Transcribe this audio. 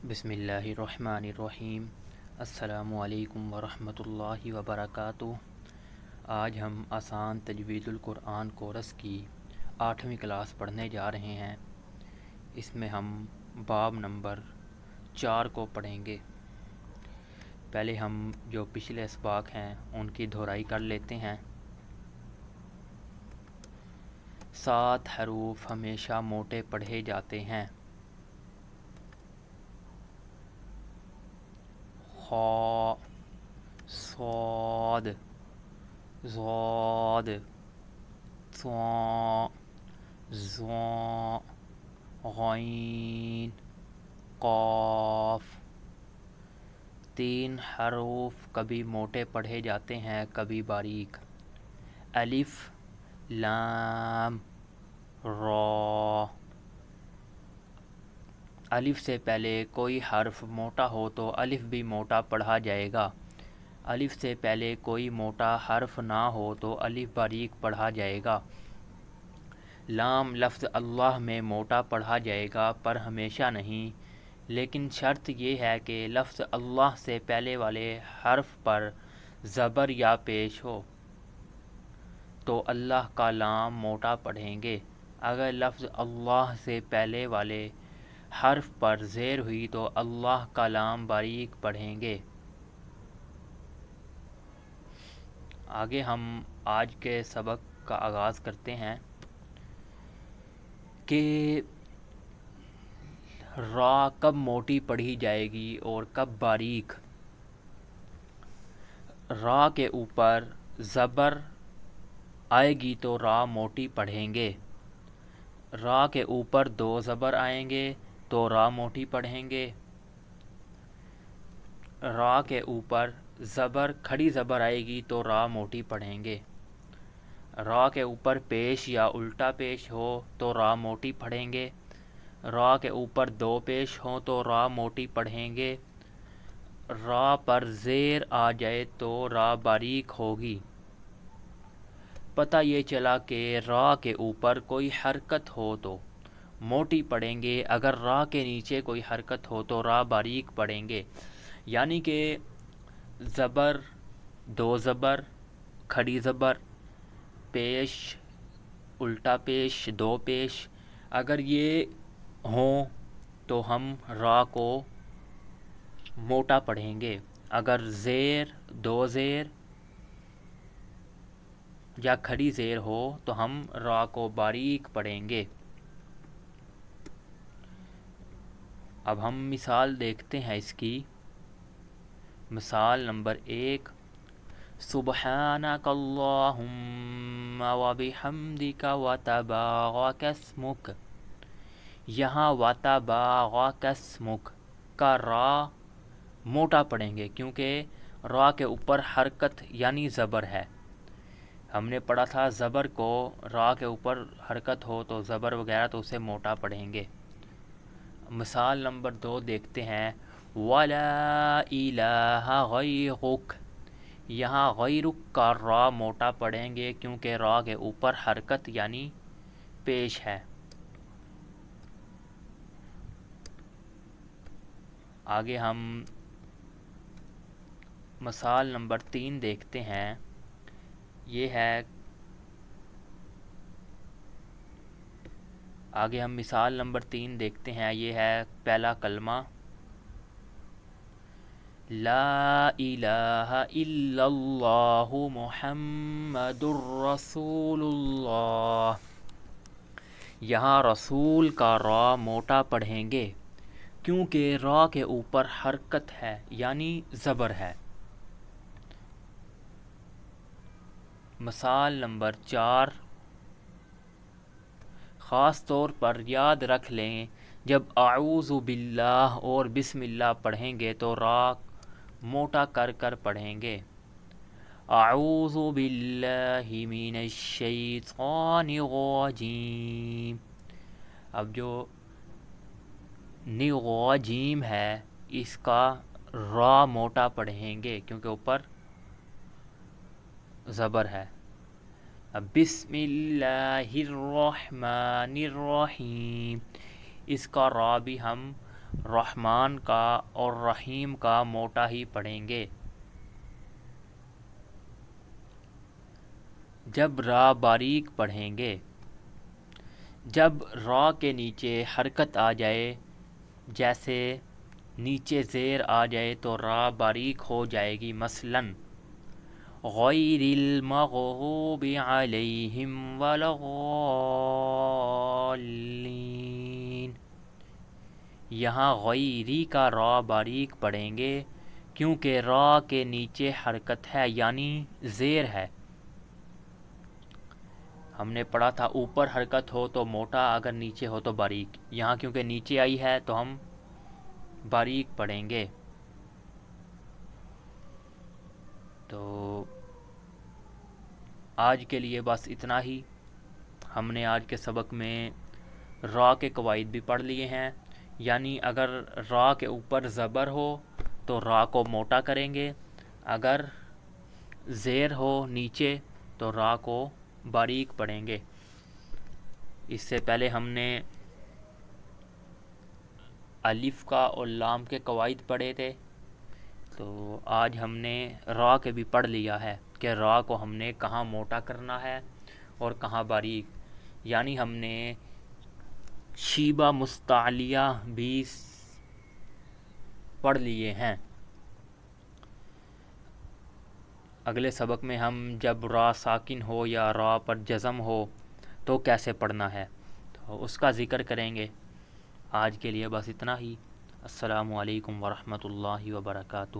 बिस्मिल्लाहिर्रहमानिर्रहीम। अस्सलामु अलैकुम वरहमतुल्लाहि वबरकातुह। आज हम आसान तजवीदुल कुरान कोर्स की 8वीं क्लास पढ़ने जा रहे हैं। इसमें हम बाब नंबर 4 को पढ़ेंगे। पहले हम जो पिछले असबाक हैं उनकी दोहराई कर लेते हैं। 7 हरूफ हमेशा मोटे पढ़े जाते हैं। खा, साद, ज़ाद, सा, ज़ा, गैन, क़ाफ़। 3 हरूफ कभी मोटे पढ़े जाते हैं कभी बारीक। अलिफ, लाम, रा। अलिफ से पहले कोई हर्फ मोटा हो तो अलिफ भी मोटा पढ़ा जाएगा। अलिफ से पहले कोई मोटा हर्फ ना हो तो अलिफ बारीक पढ़ा जाएगा। लाम लफ्ज़ अल्लाह में मोटा पढ़ा जाएगा पर हमेशा नहीं, लेकिन शर्त ये है कि लफ्ज़ अल्लाह से पहले वाले हर्फ पर ज़बर या पेश हो तो अल्लाह का लाम मोटा पढ़ेंगे। अगर लफ्ज़ अल्लाह से पहले वाले हर्फ पर ज़ेर हुई तो अल्लाह का लाम बारीक पढ़ेंगे। आगे हम आज के सबक का आगाज़ करते हैं कि रा कब मोटी पढ़ी जाएगी और कब बारीक। रा के ऊपर ज़बर आएगी तो रा मोटी पढ़ेंगे। रा के ऊपर 2 ज़बर आएंगे तो रा मोटी पढ़ेंगे। रा के ऊपर ज़बर खड़ी ज़बर आएगी तो रा मोटी पढ़ेंगे। रा के ऊपर पेश या उल्टा पेश हो तो रा मोटी पढ़ेंगे। रा के ऊपर 2 पेश हो तो रा मोटी पढ़ेंगे। रा पर ज़ेर आ जाए तो रा बारीक होगी। पता ये चला कि रा के ऊपर कोई हरकत हो तो मोटी पढ़ेंगे, अगर रा के नीचे कोई हरकत हो तो रा बारीक पढ़ेंगे। यानी कि ज़बर, 2 ज़बर, खड़ी ज़बर, पेश, उल्टा पेश, 2 पेश, अगर ये हों तो हम रा को मोटा पढ़ेंगे। अगर ज़ेर, 2 ज़ेर या खड़ी ज़ेर हो तो हम रा को बारीक पढ़ेंगे। अब हम मिसाल देखते हैं इसकी। मिसाल नंबर 1, सुब्हानक अल्लाहुम्मा व बिहम्दिका व तबारक अस्मुक। यहाँ व तबारक अस्मुक का रा मोटा पढ़ेंगे क्योंकि रा के ऊपर हरकत यानी ज़बर है। हमने पढ़ा था ज़बर को रा के ऊपर हरकत हो तो ज़बर वगैरह तो उसे मोटा पढ़ेंगे। मिसाल नंबर 2 देखते हैं। वला इलाहा गैरुक। यहाँ गैरुक का रा मोटा पढ़ेंगे क्योंकि रा के ऊपर हरकत यानी पेश है। आगे हम मिसाल नंबर 3 देखते हैं। ये है आगे हम मिसाल नंबर 3 देखते हैं। ये है पहला कलमा, ला इलाहा इल्लल्लाहु मुहम्मदुर रसूलुल्लाह। यहाँ रसूल का रा मोटा पढ़ेंगे क्योंकि रा के ऊपर हरकत है यानी ज़बर है। मिसाल नंबर 4, ख़ास तौर पर याद रख लें जब आऊज़ु बिल्लाह और बिस्मिल्लाह पढ़ेंगे तो रा मोटा कर कर पढ़ेंगे। आऊज़ु बिल्लाहि मिनश शैतानिर रजीम। अब जो निगजीम है इसका रा मोटा पढ़ेंगे क्योंकि ऊपर ज़बर है। अब बिस्मिल्लाहिर्रहमानिर्रहीम, इसका रा भी हम رحمان کا اور رحیم کا موٹا ہی پڑھیں گے۔ جب را باریک پڑھیں گے، جب را کے نیچے حرکت آ جائے، جیسے نیچے زیر آ جائے تو را باریک ہو جائے گی۔ مثلاً غیر المغضوب علیہم ولا الضالین، یہاں غیری کا را باریک پڑھیں گے کیونکہ را کے نیچے حرکت ہے، یعنی زیر ہے۔ ہم نے پڑھا تھا اوپر حرکت ہو تو موٹا، اگر نیچے ہو تو باریک، یہاں کیونکہ نیچے آئی ہے تو ہم باریک پڑھیں گے۔ تو آج کے لیے بس اتنا ہی۔ ہم نے آج کے سبق میں را کے قواعد بھی پڑھ لیے ہیں، یعنی اگر را کے اوپر زبر ہو تو را کو موٹا کریں گے، اگر زیر ہو نیچے تو را کو باریک پڑھیں گے۔ اس سے پہلے ہم نے الف کا اور لام کے قواعد پڑھے تھے، تو آج ہم نے را کے بھی پڑھ لیا ہے کہ را کو ہم نے کہاں موٹا کرنا ہے اور کہاں باریک، یعنی ہم نے شیبہ مستعلیہ بھی پڑھ لیے ہیں۔ اگلے سبق میں ہم جب را ساکن ہو یا را پر جزم ہو تو کیسے پڑھنا ہے تو اس کا ذکر کریں گے۔ آج کے لیے بس اتنا ہی۔ السلام علیکم ورحمۃ اللہ وبرکاتہ۔